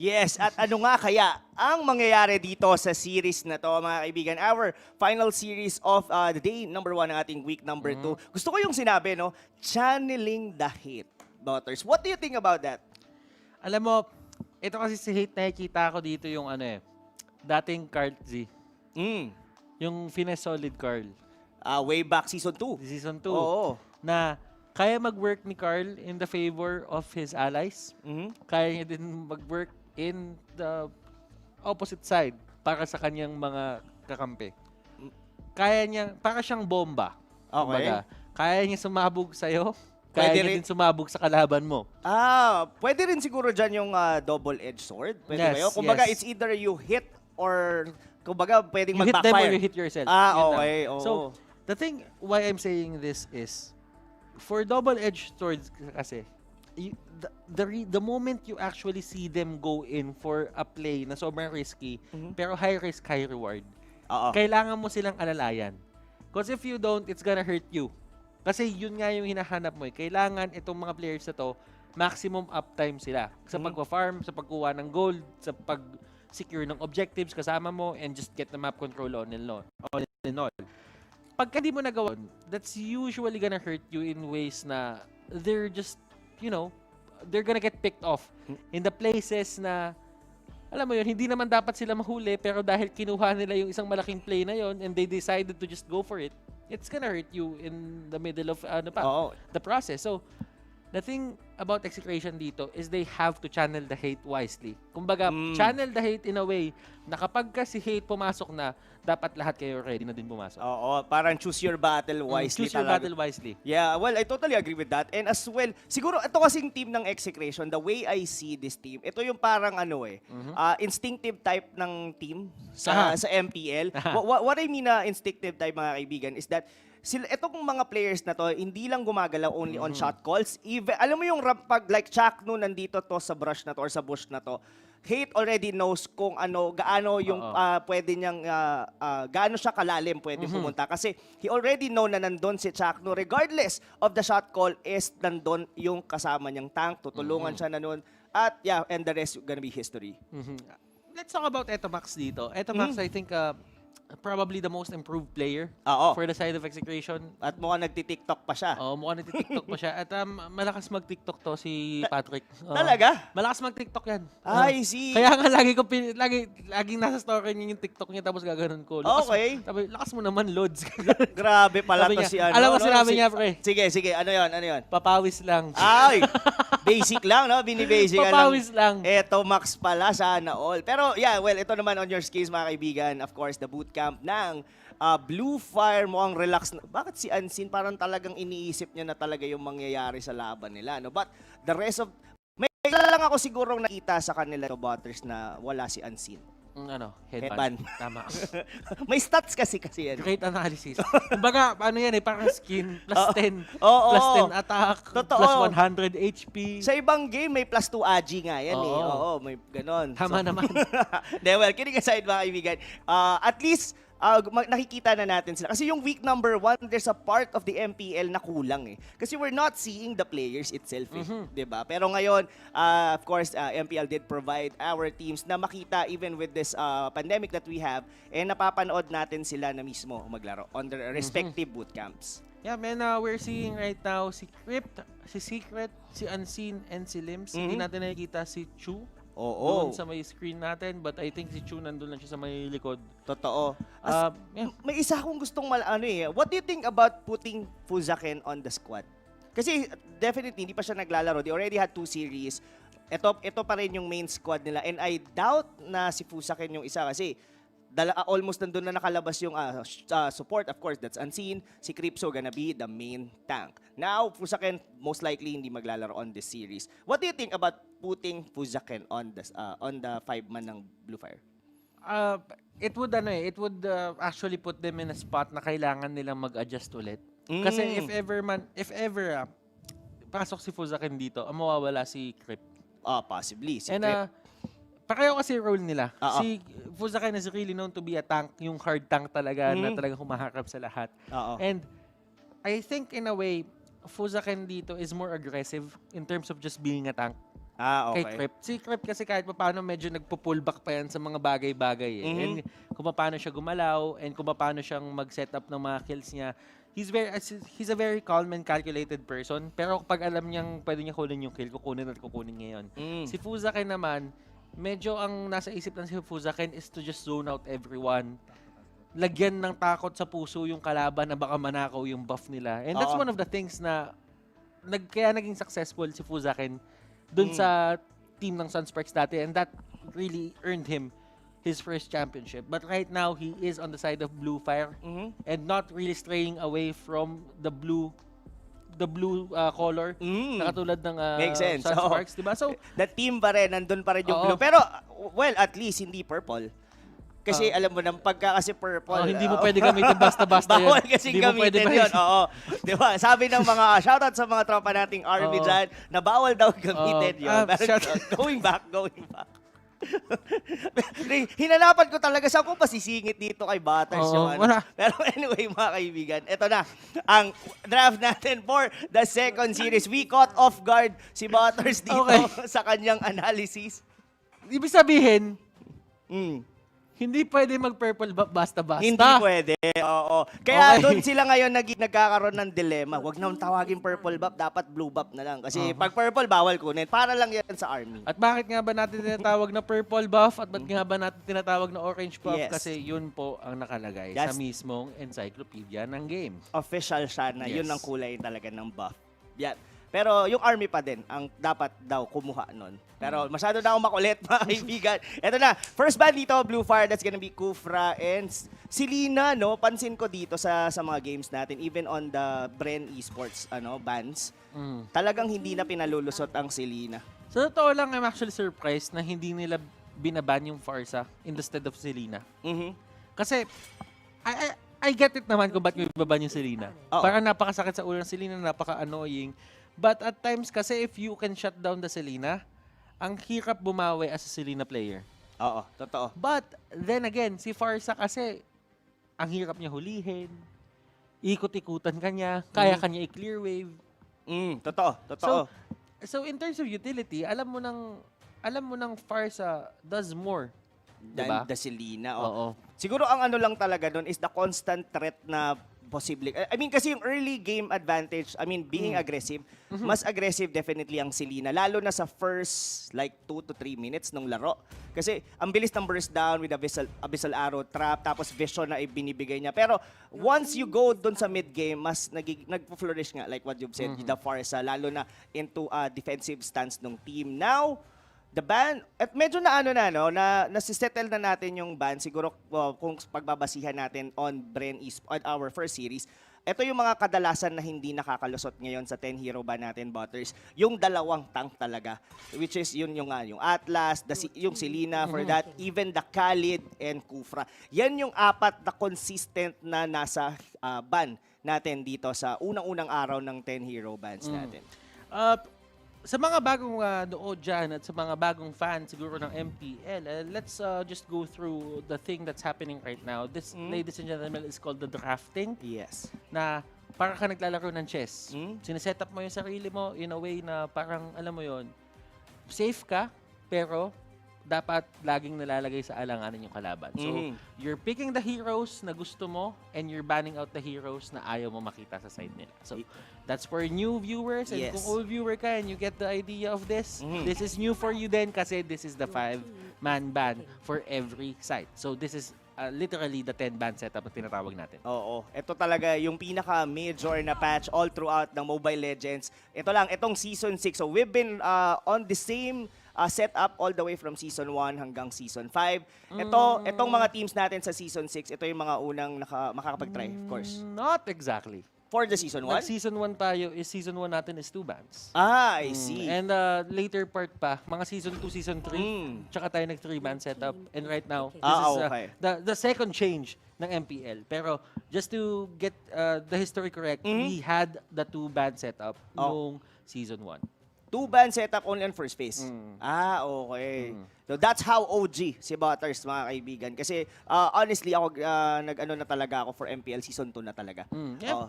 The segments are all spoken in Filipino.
Yes, at ano nga kaya ang mangyayari dito sa series na to, mga kaibigan? Our final series of the day number 1 ng ating week number 2. Gusto ko yung sinabi, no? Channeling the hate, daughters. What do you think about that? Alam mo, ito kasi si hate nakikita ko dito yung dating Carl Z. Yung Finesse Solid Carl. Way back season 2. Season 2. Oo. Na kaya mag-work ni Carl in the favor of his allies. Kaya niya din mag-work in the opposite side para sa kanyang mga kakampi. Kaya niya, para siyang bomba. Okay. Kumbaga, kaya niya sumabog sa'yo, kaya niya din sumabog sa kalaban mo. Pwede rin siguro dyan yung double-edged sword. Pwede Yes, ba yun? Kumbaga, yes. it's either you hit or, kumbaga, pwedeng You hit them or mag-backfire. you hit yourself. Yun lang. Okay. Oo. So, the thing why I'm saying this is, for double-edged swords kasi, the moment you actually see them go in for a play na sobrang risky, pero high risk, high reward, kailangan mo silang alalayan. Because if you don't, it's gonna hurt you. Kasi yun nga yung hinahanap mo. Kailangan itong mga players na to, maximum uptime sila. Sa pagpa-farm, sa pagkuha ng gold, sa pag-secure ng objectives kasama mo, and just get the map control on and on. All in all. Pagka di mo nagawa, that's usually gonna hurt you in ways na they're just, they're gonna get picked off in the places na, alam mo yun, hindi naman dapat sila mahuli, pero dahil kinuha nila yung isang malaking play na yun and they decided to just go for it, it's gonna hurt you in the middle of the process. So, the thing about Execration dito is they have to channel the hate wisely. Kumbaga, channel the hate in a way na kapag si hate pumasok na, dapat lahat kayo ready na din pumasok. Oo, parang choose your battle wisely. Choose your battle wisely. Yeah, well, I totally agree with that. And as well, siguro ito kasing team ng Execration, the way I see this team, ito yung parang instinctive type ng team sa MPL. What I mean na instinctive type, mga kaibigan, is that itong mga players na to, hindi lang gumagalaw only on shot calls. Even, alam mo yung pag like Chuck no nandito to sa brush na to or sa bush na to, hate already knows kung gaano yung pwede niyang, gaano siya kalalim pwede pumunta. Kasi he already know na nandun si Chuck no, regardless of the shot call is nandun yung kasama niyang tank, tutulungan siya na nun. At yeah, and the rest gonna be history. Let's talk about Etomax dito. Etomax, I think, probably the most improved player for the side of Execration. At mukhang nagti-TikTok pa siya. Mukhang nagti-TikTok pa siya. At malakas mag-TikTok to si Patrick. Talaga? Malakas mag-TikTok yan. I see. Kaya nga laging nasa story niya yung TikTok niya tapos gaganon ko. Okay. Sabi, lakas mo naman, Lods. Grabe pala Sabi to niya, si ano. alam mo sinabi niya, pre. Sige. Ano yun? Papawis lang. Ay! Basic lang, no? Bini-basic lang. Papawis lang. Eto, Max pala, sana all. Pero yeah, well, ito naman on your skills, mga kaibigan. Of course, the bootcamp ng Blu Fire, mukhang relax na. Bakit si Unseen parang talagang iniisip niya na talaga yung mangyayari sa laban nila, no? But the rest of... May lang ako sigurong nakita sa kanila, Butters, na wala si Unseen. Headband. Tama. May stats kasi yan. Great analysis. Kumbaga, parang skin, plus 10. Oo. Plus 10 attack, Totoo. plus 100 HP. Sa ibang game, may plus 2 AG nga yan eh. Oo, may ganon. Tama naman. Well, kidding aside, mga kaibigan, at least, nakikita na natin sila. Kasi yung week number 1, there's a part of the MPL na kulang eh. Kasi we're not seeing the players itself eh. Diba? Pero ngayon, of course, MPL did provide our teams na makita even with this pandemic that we have, napapanood natin sila na mismo maglaro on their respective bootcamps. Yeah, man, we're seeing right now si Crypt, si Secret, si Unseen, and si Lims. Hindi natin nakikita si Chu. Doon sa may screen natin, but I think si Chu nandun lang siya sa may likod. Totoo. May isa akong gustong what do you think about putting Fuzaken on the squad? Kasi definitely hindi pa siya naglalaro. They already had 2 series. Ito pa rin yung main squad nila. And I doubt na si Fuzaken yung isa kasi almost nandun na nakalabas yung support. Of course, that's Unseen. Si Cripso gonna be the main tank. Now, Fuzaken most likely hindi maglalaro on this series. What do you think about putting Fuzaken on the 5-man ng Blu Fire? It would actually put them in a spot na kailangan nilang mag-adjust ulit. Kasi if ever pasok si Fuzaken dito, mawawala si Crypt. Possibly. Si And Crypt. pareho kasi role nila. Si Fuzaken is really known to be a tank, yung hard tank talaga na talagang humaharap sa lahat. And I think in a way, Fuzaken dito is more aggressive in terms of just being a tank. kay Okay. Crip. Si Crip kasi kahit paano medyo nagpo-pullback pa yan sa mga bagay-bagay eh. And kung paano siya gumalaw and kung paano siyang mag-set up ng mga kills niya, he's a very calm and calculated person. Pero pag alam niyang pwede niya kunin yung kill, kukunin ngayon. Si Fuzaken naman, medyo ang nasa isip lang si Fuzaken is to just zone out everyone. Lagyan ng takot sa puso yung kalaban na baka manakaw yung buff nila. And that's one of the things na kaya naging successful si Fuzaken dun sa team ng Sunsparks dati, and that really earned him his first championship. But right now, he is on the side of Blu Fire and not really straying away from the blue color na katulad ng Makes sense. Sunsparks, diba? So, the team pa rin, nandun pa rin yung blue. Pero, well, at least hindi purple. Kasi alam mo nang pagka kasi purple. hindi mo pwede gamitin basta-basta yun. Bawal kasi gamitin yun. Oo. Di ba? Sabi ng mga, shoutout sa mga tropa nating army dyan, na bawal daw gamitin yun. Going back. Hinanapan ko talaga saan ko pasisingit dito kay Butters. Pero anyway, mga kaibigan, ito na ang draft natin for the second series. We caught off guard si Butters dito sa kanyang analysis. Ibig sabihin, hindi pwede mag-purple buff basta-basta. Hindi pwede, oo. Kaya doon sila ngayon nagkakaroon ng dilemma. Huwag na tawagin purple buff, dapat blue buff na lang. Kasi pag purple, bawal kunin. Para lang yan sa army. At bakit nga ba natin tinatawag na purple buff? At bakit nga ba natin tinatawag na orange buff? Kasi yun po ang nakalagay sa mismong encyclopedia ng game. Official siya na yun ang kulay talaga ng buff. Yan. Pero yung army pa din ang dapat daw kumuha nun. Pero masyado na ako makulit, mga kaibigan. Ito na, first band dito, Blu Fire, that's gonna be Kufra and Selena, no? Pansin ko dito sa mga games natin, even on the Bren Esports bands, talagang hindi na pinalulusot ang Selena. Sa totoo lang, I'm actually surprised na hindi nila binaban yung Farsa instead of Selena. Kasi, I get it naman kung ba't yung baban yung Selena. Parang napakasakit sa ulo ng Selena, napaka-annoying. But at times kasi if you can shut down the Selena, ang hirap bumawi as a Selena player. Oo, totoo. But then again, si Farsa kasi ang hirap niya hulihin, ikot-ikutan kanya, kaya kanya i-clear wave. Totoo. So in terms of utility, alam mo nang Farsa does more. Diba? The Selena. Oo. Siguro ang ano lang talaga doon is the constant threat na posible. I mean, kasi yung early game advantage, being aggressive, mas aggressive definitely ang Selena. Lalo na sa first, 2 to 3 minutes ng laro. Kasi ang bilis ng burst down with abyssal arrow trap, tapos vision na ibinibigay niya. Pero once you go doon sa mid-game, mas nagpo-flourish nga, like what you've said, the Farsa, lalo na into a defensive stance ng team. Now, the ban, at medyo nasisettle na natin yung ban, siguro kung pagbabasihan natin on Bren on our first series, ito yung mga kadalasan na hindi nakakalusot ngayon sa 10 hero ban natin, Butters. Yung dalawang tank talaga, which is yung Atlas, yung Selena for that, even the Khalid and Kufra. Yan yung apat na consistent na nasa ban natin dito sa unang-unang araw ng 10 hero bans natin. Sa mga bagong nood dyan at sa mga bagong fans siguro ng MPL, let's just go through the thing that's happening right now. This, ladies and gentlemen, is called the drafting. Yes. Na parang ka naglalaro ng chess. Sineset up mo yung sarili mo in a way na parang, alam mo yon, safe ka, pero dapat laging nalalagay sa alanganan yung kalaban. So, you're picking the heroes na gusto mo and you're banning out the heroes na ayaw mo makita sa side nila. So, that's for new viewers. And kung old viewer ka and you get the idea of this, this is new for you then kasi this is the 5-man ban for every side. So, this is literally the 10-ban setup na tinatawag natin. Oo. Ito talaga yung pinaka-major na patch all throughout ng Mobile Legends. Ito lang, itong Season 6. So, we've been on the same set up all the way from Season 1 hanggang Season 5. Itong mga teams natin sa Season 6, ito yung mga unang makakapag-try, of course. Not exactly. For the Season 1? Season 1 tayo, Season 1 natin is 2 bans. I see. And later part pa, mga Season 2, Season 3, tsaka tayo nag-3-ban setup. And right now, this is the second change ng MPL. Pero just to get the history correct, we had the 2-ban setup noong Season 1. 2-ban setup only on first phase. Mm. Ah, okay. So that's how OG si Butters, mga kaibigan. Kasi honestly, ako nag-ano na talaga ako for MPL Season 2 na talaga.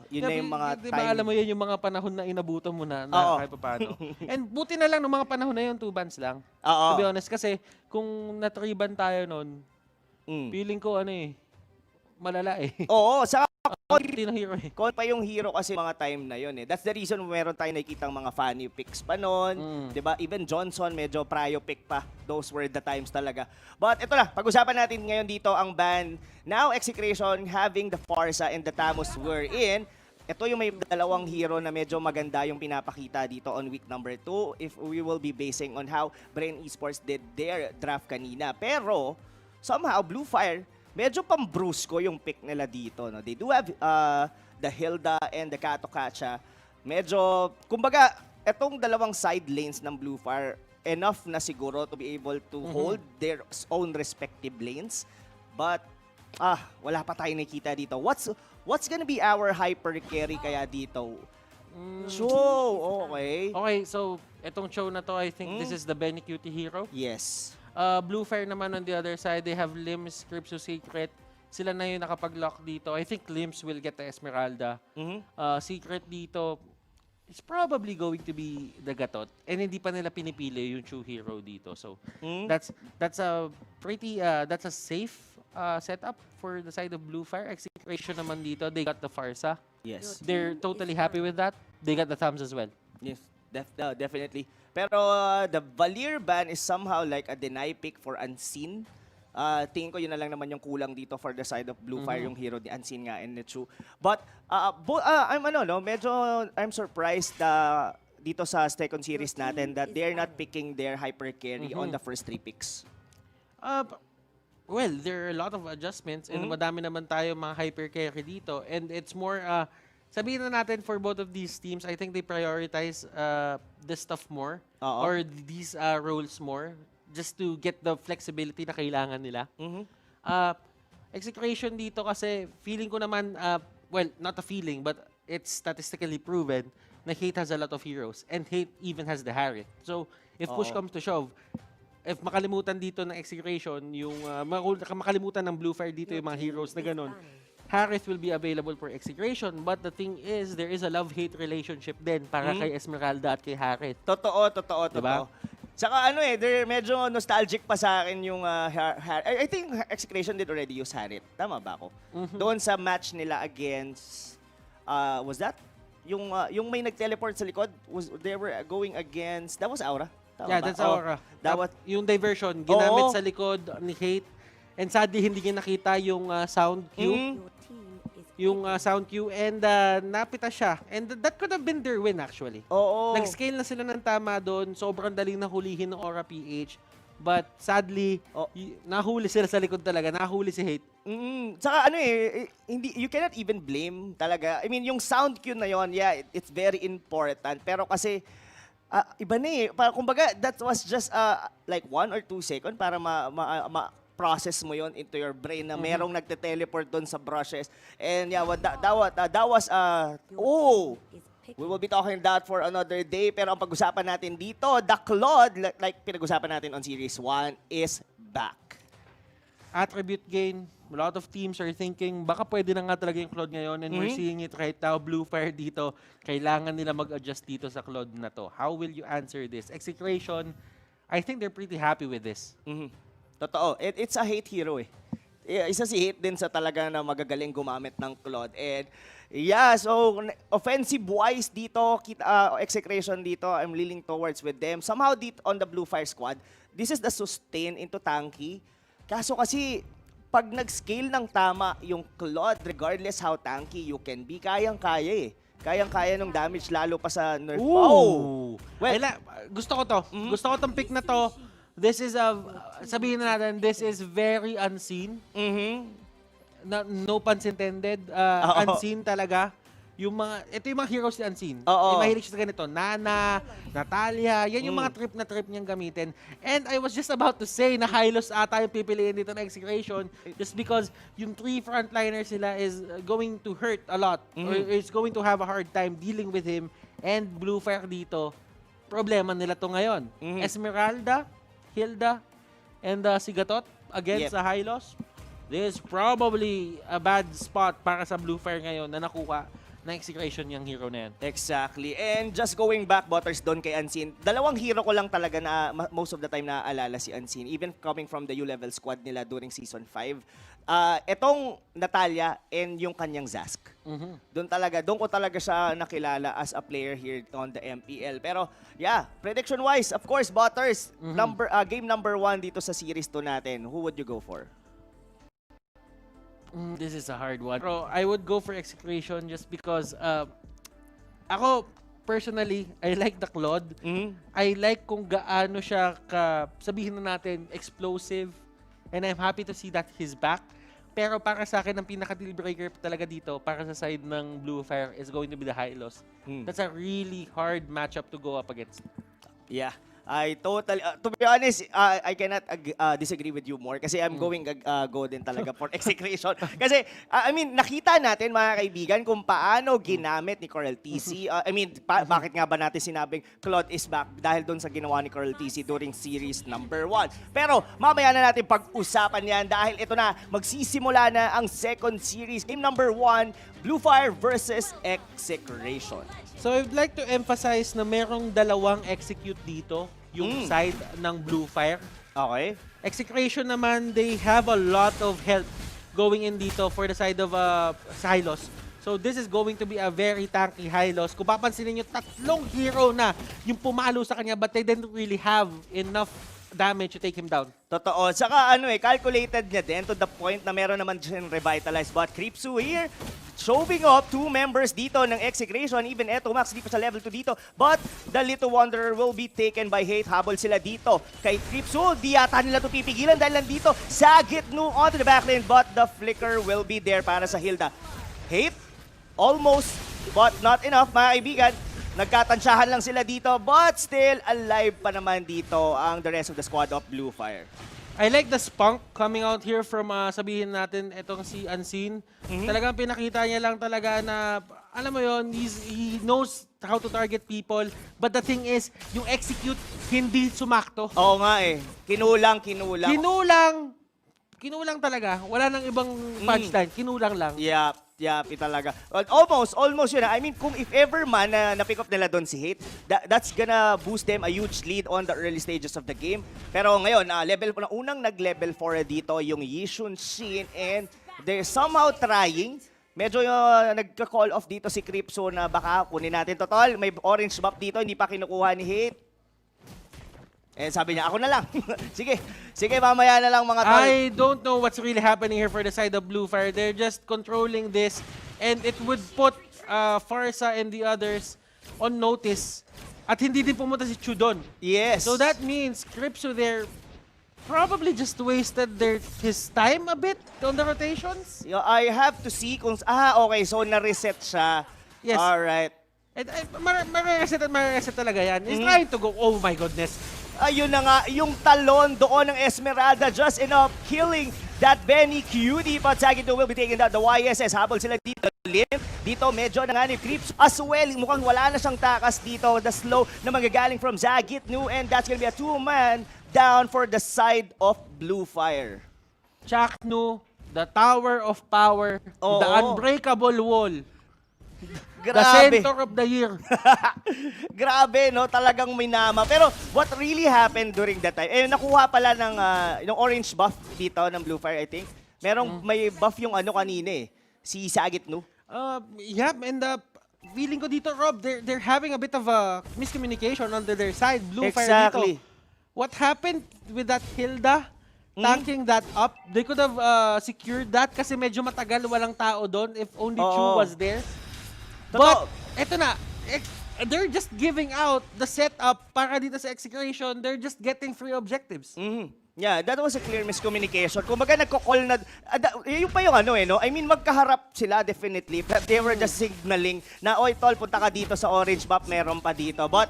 Yun na yung mga Di ba time. alam mo yan yung mga panahon na inabutan mo na Oo. kahit paano. And buti na lang ng mga panahon na yun, 2 bans lang. Oo. To be honest, kasi kung na-3 ban tayo nun, feeling ko malala eh. Oo, sa Konti na hero eh. pa yung hero kasi mga time na yun eh. That's the reason meron tayong nakikitang mga funny picks pa noon. 'Di ba? Even Johnson, medyo prio pick pa. Those were the times talaga. But ito na, pag-usapan natin ngayon dito ang ban. Now, Execration having the Farsa and the Tamus were in. Ito yung may dalawang hero na medyo maganda yung pinapakita dito on week number 2 if we will be basing on how Brain Esports did their draft kanina. Pero, somehow, Blu Fire, medyo pambrusko yung pick nila dito. No? They do have the Hilda and the Kato Kacha. Medyo, kumbaga, etong dalawang side lanes ng Blu Fire, enough na siguro to be able to hold their own respective lanes. But, wala pa tayo nakita dito. What's gonna be our hyper carry kaya dito? Okay. Okay, so etong show na to, I think this is the Benny Cutie hero. Yes. Blu Fire naman on the other side, they have Limbs, Crypto Secret. Sila na yung nakapag-lock dito. I think Limbs will get the Esmeralda. Secret dito, it's probably going to be the Gatot. And hindi pa nila pinipili yung true hero dito. So, that's a pretty, that's a safe setup for the side of Blu Fire. Execration naman dito, they got the Farsa. Yes. They're totally happy with that. They got the thumbs as well. Yes, definitely. Pero the Valir ban is somehow like a deny pick for Unseen. Tingin ko yun na lang naman yung kulang dito for the side of Blu Fire, yung hero ni Unseen nga and Nichu. But I'm surprised dito sa second series natin that they're not picking their hyper carry on the first 3 picks. Well, there are a lot of adjustments and madami naman tayo mga hyper carry dito, and it's more sabihin na natin for both of these teams, I think they prioritize this stuff more or these roles more just to get the flexibility na kailangan nila. Execration dito kasi feeling ko naman, well, not a feeling, but it's statistically proven na Hate has a lot of heroes and Hate even has the Harriet. So, if push comes to shove, if makalimutan dito ng Execration, yung makalimutan ng Blu Fire dito yung mga heroes na ganun, Harith will be available for Execration, but the thing is, there is a love-hate relationship din para kay Esmeralda at kay Harith. Totoo. Diba? Saka medyo nostalgic pa sa akin yung I think Execration did already use Harith. Tama ba ako? Doon sa match nila against, was that? Yung may nag-teleport sa likod, they were going against, that was Aura? Tama ba? That's Aura. Yung diversion, ginamit sa likod ni Hate. And sadly, hindi niya nakita yung sound cue. Yung sound cue and napita siya. And that could have been their win actually. Oo. Nag-scale na sila ng tama doon. Sobrang daling nahulihin ng Aura PH. But sadly, nahuli sila sa likod talaga. Nahuli si Hate. Saka you cannot even blame talaga. I mean, yung sound cue na yon, yeah, it's very important. Pero kasi, iba na eh. Kumbaga, that was just like 1 or 2 seconds para process mo yon into your brain na merong nagte-teleport doon sa brushes. And yeah, that was we will be talking that for another day. Pero ang pag-usapan natin dito, the Claude, like pinag-usapan natin on Series 1, is back. Attribute gain. A lot of teams are thinking, baka pwede na nga talaga yung Claude ngayon. And we're seeing it right now. Blu Fire dito, kailangan nila mag-adjust dito sa Claude na to. How will you answer this? Execration, I think they're pretty happy with this. Totoo. It's a Hate hero eh. Isa si Hate din sa talaga na magagaling gumamit ng Claude. And yeah, so offensive-wise dito, Execration dito, I'm leaning towards with them. Somehow dito on the Blu Fire squad, this is the sustain into tanky. Kaso kasi, pag nag-scale ng tama yung Claude, regardless how tanky you can be, kayang-kaya eh. Kayang-kaya ng damage lalo pa sa nerf. Well, gusto ko to. Gusto ko tong pick na to. This is sabihin na natin, this is very unseen. No puns intended. Unseen talaga. Ito yung mga heroes ni Unseen. Mahilig siya sa ganito. Nana, Natalia, yan yung mga trip niyang gamitin. And I was just about to say na Hylos ata yung pipiliin dito na Execration just because yung 3 frontliners sila is going to hurt a lot or is going to have a hard time dealing with him. And Blu Fire dito, problema nila to ngayon. Esmeralda, Hilda, and Sigatot against the Hylos. This is probably a bad spot para sa Blue Fire ngayon na nakuha na Execration yung hero na yan. Exactly. And just going back, Butters, doon kay Unseen, dalawang hero ko lang talaga na most of the time naaalala si Unseen, even coming from the U-level squad nila during Season 5. Etong Natalia and yung kanyang Zask. Doon ko talaga siya nakilala as a player here on the MPL. Pero yeah, prediction-wise, of course, Butters, game number 1 dito sa series 2 natin, who would you go for? This is a hard one. Bro, I would go for Execration just because ako, personally, I like the Claude. I like kung gaano siya sabihin na natin, explosive. And I'm happy to see that he's back. Pero para sa akin, ang pinaka-deal breaker talaga dito, para sa side ng Blue Fire, is going to be the Hylos. That's a really hard matchup to go up against. Yeah. I totally, to be honest, I cannot disagree with you more kasi I'm going go din talaga for Execration. Kasi, I mean, nakita natin mga kaibigan kung paano ginamit ni Coral TC. I mean, bakit nga ba natin sinabing Claude is back dahil doon sa ginawa ni Coral TC during series number 1. Pero mamaya na natin pag-usapan yan dahil ito na, magsisimula na ang second series. Game number 1, Blue Fire versus Execration. So I'd like to emphasize na merong dalawang execute dito, yung side ng Blue Fire. Okay. Execration naman, they have a lot of help going in dito for the side of Hylos. So this is going to be a very tanky Hylos. Kung papansinin nyo, tatlong hero na yung pumalo sa kanya but they didn't really have enough damage to take him down. Totoo. Saka calculated niya din to the point na meron naman dyan revitalized bot. Creepsu here, showing off 2 members dito ng Execration. Even eto, Max, di pa sa level 2 dito. But the Little Wanderer will be taken by Hate. Habol sila dito kay Creepsu. Di yata nila ito pipigilan dahil nandito sa Gitnu onto the backlane. But the Flicker will be there para sa Hilda. Hate, almost, but not enough, mga kaibigan. Nagkatansyahan lang sila dito, but still alive pa naman dito ang the rest of the squad of Blue Fire. I like the spunk coming out here from, sabihin natin, itong si Unseen. Talagang pinakita niya lang talaga na, alam mo yon, he knows how to target people. But the thing is, yung execute, hindi sumakto. Oo nga eh. Kinulang. Kinulang talaga. Wala nang ibang punchline. Kinulang lang. Yep, talaga. Well, almost yun. I mean, kung if ever man na-pick up nila doon si Hate, that's gonna boost them a huge lead on the early stages of the game. Pero ngayon, unang nag-level 4 dito yung Yishun Shin and they're somehow trying. Medyo nagka-call off dito si Creepso na baka kunin natin. Total, may orange buff dito, hindi pa kinukuha ni Hate. Eh, sabi niya, ako na lang. Sige, mamaya na lang mga tol. I don't know what's really happening here for the side of Blue Fire. They're just controlling this and it would put Farsa and the others on notice. At hindi din pumunta si Chudon. Yes. So that means Cripso there probably just wasted his time a bit on the rotations. I have to see kung... okay. So, na-reset siya. Yes. Alright. And marireset talaga yan. He's trying to go, oh my goodness. Ayun na nga, yung talon doon ng Esmeralda just enough killing that Benny Cutie. But Sagito will be taking down the YSS. Habol sila dito. Dito medyo nanganib Creeps as well. Mukhang wala na siyang takas dito. The slow na magagaling from Zagitnu. And that's gonna be a 2-man down for the side of Blue Fire. Chaknu, the Tower of Power, the unbreakable wall. Grabe. The center of the year. Grabe, no? Talagang minama. Pero what really happened during that time? Nakuha pala ng orange buff dito ng Blue Fire, I think. May buff yung kanina eh. Si Sagitnu. Yeah, and feeling ko dito, Rob, they're having a bit of a miscommunication on their side. Blue Fire dito. What happened with that Hilda? Tanking that up? They could have secured that kasi medyo matagal walang tao doon if only Chu was there. But, eto na, they're just giving out the setup para dito sa Execration. They're just getting free objectives. Yeah, that was a clear miscommunication. Kumbaga nagko-call na, yung pa yung ano no? I mean, magkaharap sila definitely, but they were just signaling na, oy tol, punta ka dito sa orange map, meron pa dito. But,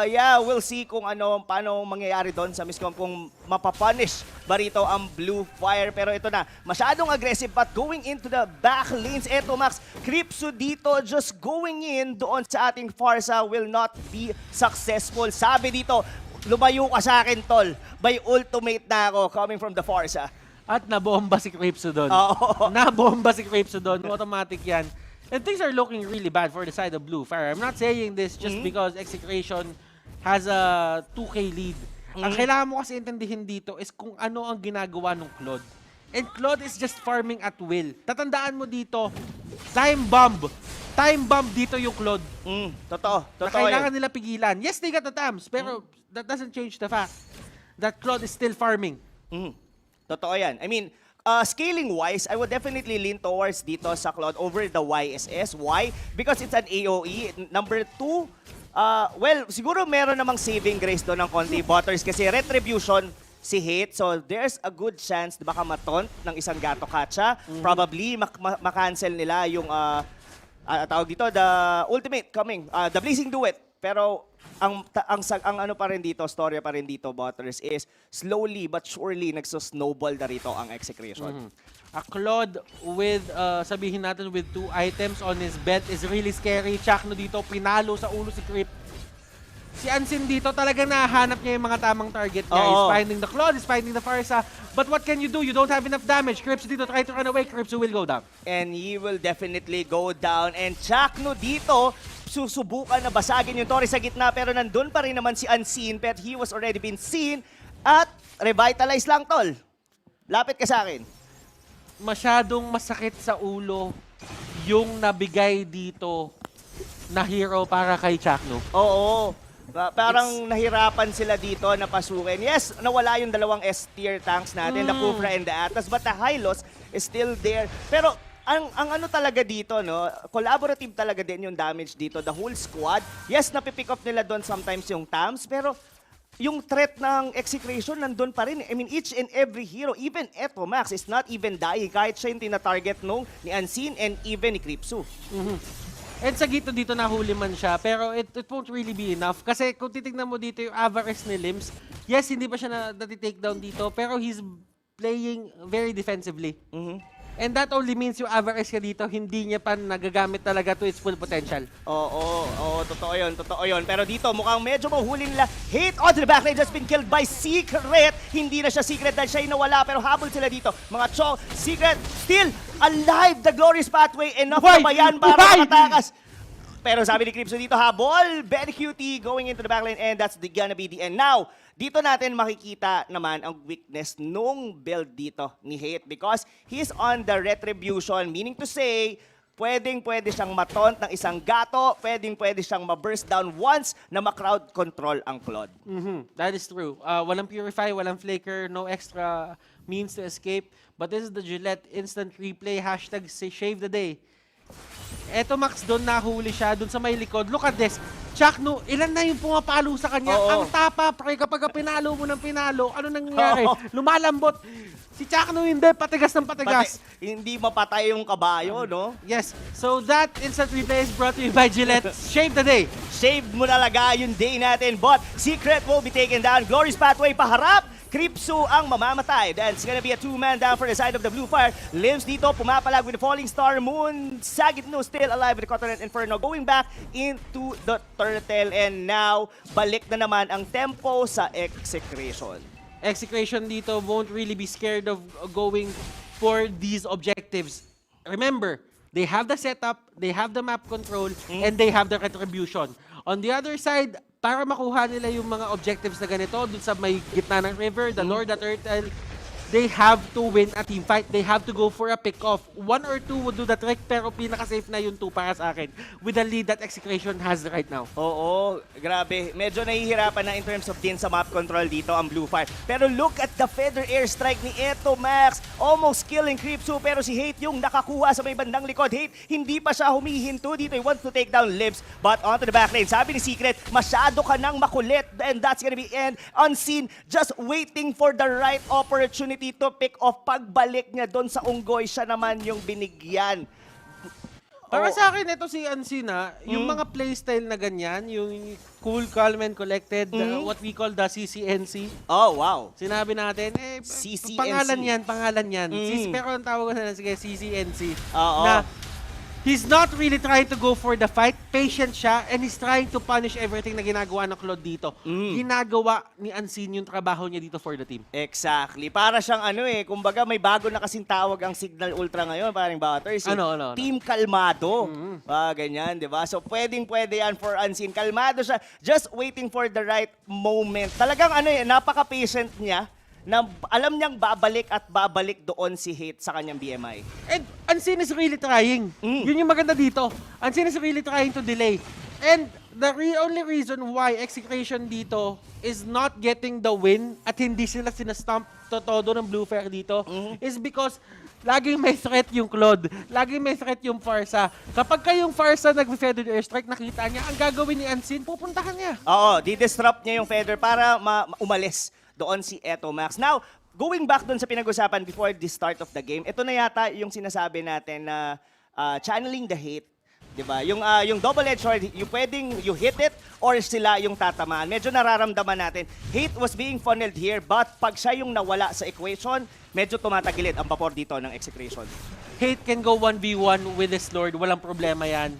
yeah, we'll see kung paano mangyayari doon sa miscom, kung mapapunish ba rito ang Blue Fire. Pero ito na, masyadong aggressive, but going into the back lanes, eto Max, Kripsu dito, just going in doon sa ating Farsa will not be successful. Sabi dito, lumayo ka sa akin, tol. By ultimate na ako coming from the Farsa. At nabomba si Kripsu doon. Oo. Nabomba si Kripsu doon. Automatic yan. And things are looking really bad for the side of Blue Fire. I'm not saying this just because Execration has a 2K lead. Ang kailangan mo kasi intindihin dito is kung ano ang ginagawa ng Claude. And Claude is just farming at will. Tatandaan mo dito, time bomb. Time bomb dito yung Claude. Totoo. Na kailangan nila pigilan. Yes, they got the TAMs, pero that doesn't change the fact that Claude is still farming. Totoo yan. I mean, scaling-wise, I would definitely lean towards dito sa Cloud over the YSS. Why? Because it's an AOE. Number 2, well, siguro meron namang saving grace doon ng konti, Butters, kasi Retribution si Hate. So, there's a good chance na baka mataunt ng isang Gato Kacha. Probably, makancel nila yung, tawag dito, the ultimate coming, the Blazing Duet. Pero, ang ano pa rin dito, storya pa rin dito, Butters, is slowly but surely nagso-snowball na rito ang Execration. A Claude with, sabihin natin, with 2 items on his bed is really scary. Chakno dito, pinalo sa ulo si Crip. Si Ansin dito talaga nahanap niya yung mga tamang target niya. He's finding the Claude, he's finding the Farsa. But what can you do? You don't have enough damage. Kripsu dito, try to run away. Kripsu will go down. And he will definitely go down. And Chakno dito, susubukan na basagin yung Torre sa gitna, pero nandun pa rin naman si Unseen, but he was already been seen at revitalize lang, tol. Lapit ka sa akin. Masyadong masakit sa ulo yung nabigay dito na hero para kay Chakno. Oo. Parang nahirapan sila dito na pasukin. Yes, nawala yung dalawang S-tier tanks natin, the Kufra and the Atas, but the Hylos is still there. Pero ang ano talaga dito, no, collaborative talaga din yung damage dito. The whole squad, yes, napipick up nila doon sometimes yung TAMs, pero yung threat ng Execration nandun pa rin. I mean, each and every hero, even Eto Max, is not even dying kahit siya yung tina-target nung ni Unseen and even ni Kripsu. And sa gito dito nahuli man siya, pero it won't really be enough. Kasi kung titignan mo dito yung avarice ni Limbs, yes, hindi pa siya na-take down dito, pero he's playing very defensively. And that only means yung avarice niya dito, hindi niya pa nagagamit talaga to its full potential. Oo, totoo yun. Pero dito, mukhang medyo mahuli nila. Hate on the back lane, just been killed by Secret. Hindi na siya Secret dahil siya nawala, pero habol sila dito. Mga Chong, Secret, still alive, the glorious pathway, enough na ba yan para matakas? Pero sabi ni Kripsu dito, habol, very cutie, going into the back lane, and that's gonna be the end. Now, dito natin makikita naman ang weakness nung build dito ni Hate because he's on the Retribution, meaning to say, pwede siyang mataunt ng isang Gato, pwede siyang ma-burst down once na ma-crowd control ang Claude. That is true. Walang Purify, walang Flicker, no extra means to escape. But this is the Gillette instant replay, hashtag save the day. Eto Max, doon nahuli siya, doon sa may likod. Look at this. Chakno, ilan na yung pumapalo sa kanya? Ang tapa, pre, kapag pinalo mo ng pinalo, ano nangyayari? Lumalambot. Si Chakno hindi, patigas ng patigas. Hindi mapatay yung kabayo, no? Yes. So that instant replay is brought to you by Gillette. Shave the day. Shave mo talaga yung day natin. But Secret will be taken down. Glorious Pathway paharap. Kripsu ang mamamatay. Then it's gonna be a 2-man down for the side of the Blue Fire. Limbs dito, pumapalag with the Falling Star. Moon, Sagitno still alive with the Continent Inferno. Going back into the Turtle. And now, balik na naman ang tempo sa Execration. Execration dito won't really be scared of going for these objectives. Remember, they have the setup, they have the map control, and they have the retribution. On the other side, para makuha nila yung mga objectives na ganito, dun sa may gitna ng river, the Lord, the Turtle, they have to win a team fight. They have to go for a pick-off. 1 or 2 would do the trick, pero pinaka-safe na yung 2 para sa akin with the lead that Execration has right now. Oo, grabe. Medyo nahihirapan na in terms of din sa map control dito ang Blue Fire. Pero look at the feather airstrike ni Eto Max. Almost killing Creepsu, pero si Hate yung nakakuha sa may bandang likod. Hate, hindi pa siya humihinto dito. He wants to take down Libs, but onto the back lane. Sabi ni Secret, masyado ka nang makulit, and that's gonna be end. Unseen, just waiting for the right opportunity to pick off. Pagbalik niya doon sa unggoy, siya naman yung binigyan. Para sa akin, ito si Unseen, yung mga playstyle na ganyan, yung cool, calm, and collected, what we call the CCNC. Oh, wow. Sinabi natin, CCNC. Pangalan yan. Pero ang tawag ko na sige, CCNC. Oo. Na he's not really trying to go for the fight. Patient siya, and he's trying to punish everything na ginagawa ng Claude dito. Ginagawa ni Unseen yung trabaho niya dito for the team. Exactly. Para siyang kumbaga may bago na kasing tawag ang Signal Ultra ngayon, parang Butters. Ano? Team Kalmado. Ganyan, di ba? So pwedeng-pwede yan for Unseen. Kalmado siya, just waiting for the right moment. Talagang napaka-patient niya na alam niyang babalik at babalik doon si Hate sa kanyang BMI. And Unseen is really trying. Yun yung maganda dito. Unseen is really trying to delay. And the only reason why Execration dito is not getting the win at hindi sila sinastamp todo ng Blue Fire dito is because laging may threat yung Claude. Laging may threat yung Farsa. Kapag kayong Farsa nag-feather airstrike, nakita niya, ang gagawin ni Unseen, pupuntahan niya. Oo, di-disrupt niya yung feather para umalis doon si Eto Max. Now, going back doon sa pinag-usapan before the start of the game, ito na yata yung sinasabi natin na channeling the hate. Diba? Yung double-edged sword, you hit it or sila yung tatamaan. Medyo nararamdaman natin. Hate was being funneled here, but pag siya yung nawala sa equation, medyo tumatagilid ang vapor dito ng Execration. Hate can go 1v1 with his Lord. Walang problema yan.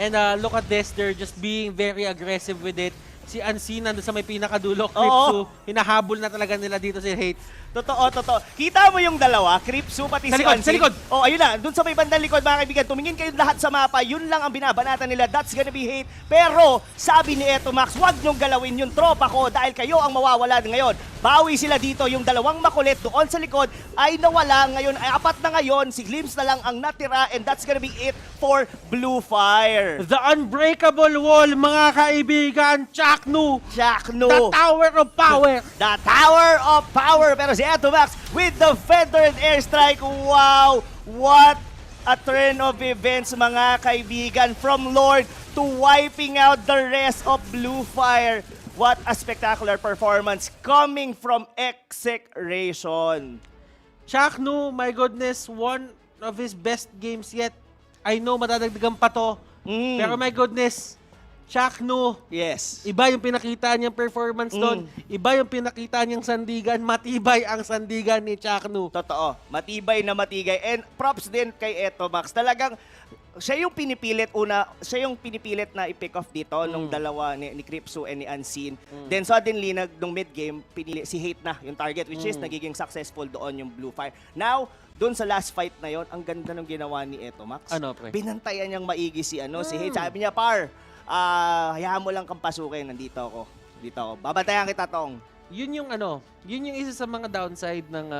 And look at this. They're just being very aggressive with it. Si Unseen nandun sa may pinakadulo, Creepsu, hinahabol na talaga nila dito si Hate. Totoo. Kita mo yung dalawa, Creepsu pati si Unseen. Sa likod! Oh, ayun na. Doon sa may bandang likod, mga kaibigan, tumingin kayo lahat sa mapa. Yun lang ang binabanatan nila. That's gonna be Hate. Pero, sabi ni Eto Max, huwag niyong galawin yung tropa ko dahil kayo ang mawawala ngayon. Bawi sila dito. Yung dalawang makulit doon sa likod ay nawala ngayon. Ay apat na ngayon. Si Glimpse na lang ang natira, and that's gonna be it for Blue Fire. The unbreakable wall, mga kaibigan, Chaknu! The Tower of Power! The Tower of Power. Pero si Eto Max with the feathered airstrike. Wow! What a turn of events, mga kaibigan. From Lord to wiping out the rest of Blue Fire. What a spectacular performance coming from Execration. Chaknu, my goodness, one of his best games yet. I know madadagdagan pa to. Pero my goodness, Chaknu, yes. Iba yung pinakita niyang performance doon. Iba yung pinakita niyang sandigan. Matibay ang sandigan ni Chaknu. Totoo. Matibay na matigay. And props din kay Eto Max. Talagang siya yung pinipilit na i-pick off dito nung dalawa ni Creepsu and ni Unseen. Then suddenly, nung mid-game, pinili si Hate na yung target, which is nagiging successful doon yung Blue Fire. Now, doon sa last fight na yon, ang ganda ng ginawa ni Eto Max. Ano, pre? Binantayan niyang maigi si Hate. Sabi niya, Par, hayaan mo lang kang pasukin. Nandito ako. Babantayan kita, Tong. Yun yung isa sa mga downside ng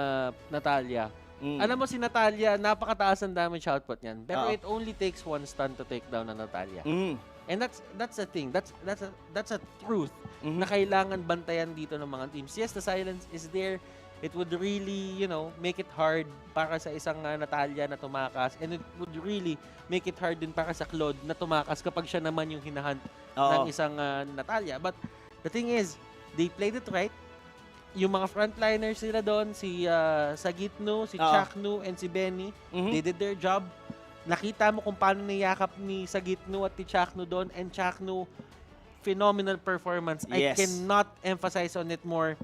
Natalia. Alam mo si Natalia, napakataas ang damage output niyan. Pero it only takes one stun to take down ang Natalia. And that's the thing. That's a truth na kailangan bantayan dito ng mga teams. Yes, the silence is there. It would really, make it hard para sa isang Natalia na tumakas. And it would really make it hard din para sa Claude na tumakas kapag siya naman yung hinahunt ng isang Natalia. But the thing is, they played it right. Yung mga frontliners nila doon, si Sagitnu, si Chaknu, and si Benny, they did their job. Nakita mo kung paano niyakap ni Sagitnu at ni Chaknu doon. And Chaknu, phenomenal performance. Yes. I cannot emphasize on it more.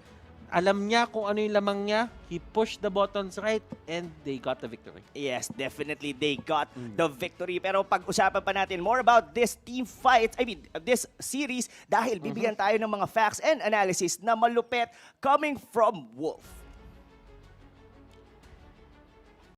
Alam niya kung ano yung lamang niya. He pushed the buttons right and they got the victory. Yes, definitely they got the victory. Pero pag-usapan pa natin more about this team fight, this series, dahil bibigyan tayo ng mga facts and analysis na malupet coming from Wolf.